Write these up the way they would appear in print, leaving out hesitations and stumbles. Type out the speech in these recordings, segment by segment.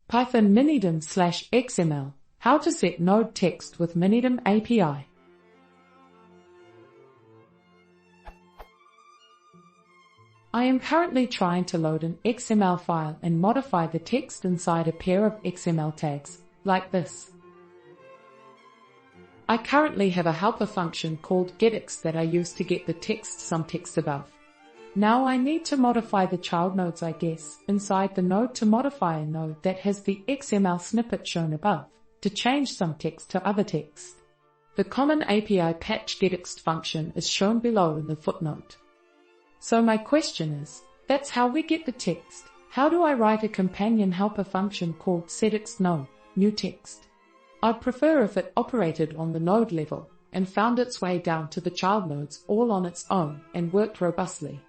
Python minidom/XML, how to set node text with minidom API. I am currently trying to load an XML file and modify the text inside a pair of XML tags, like this. I currently have a helper function called getX that I use to get the some text above. Now I need to modify the child nodes, I guess, inside the node to modify a node that has the XML snippet shown above, to change some text to other text. The common API patch getX function is shown below in the footnote. So my question is, that's how we get the text. How do I write a companion helper function called setXnode, new text? I'd prefer if it operated on the node level, and found its way down to the child nodes all on its own, and worked robustly.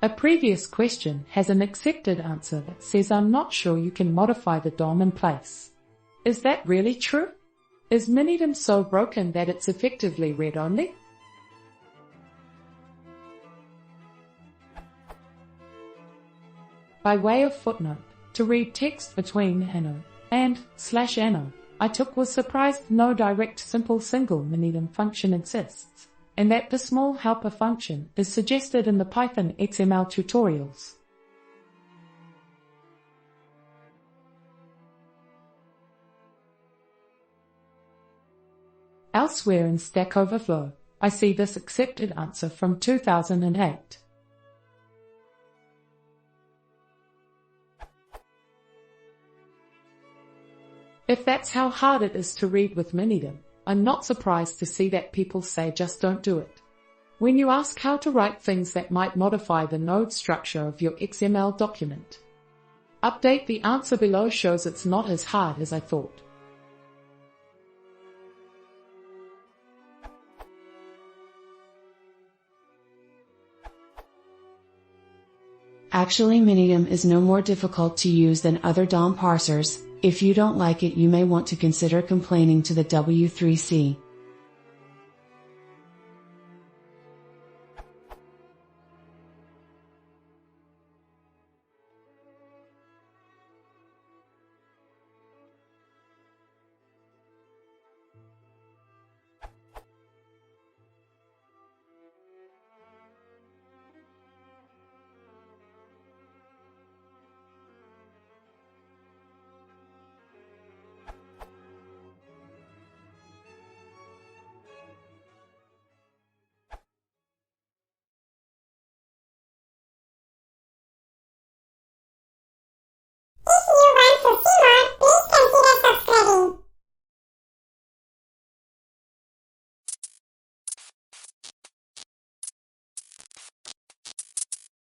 A previous question has an accepted answer that says I'm not sure you can modify the DOM in place. Is that really true? Is minidom so broken that it's effectively read-only? By way of footnote, to read text between ano and /ano, I was surprised no direct simple single minidom function exists, and that the small helper function is suggested in the Python XML tutorials. Elsewhere in Stack Overflow, I see this accepted answer from 2008. If that's how hard it is to read with minidom, I'm not surprised to see that people say just don't do it. When you ask how to write things that might modify the node structure of your XML document, update the answer below shows it's not as hard as I thought. Actually, minidom is no more difficult to use than other DOM parsers. If you don't like it, you may want to consider complaining to the W3C.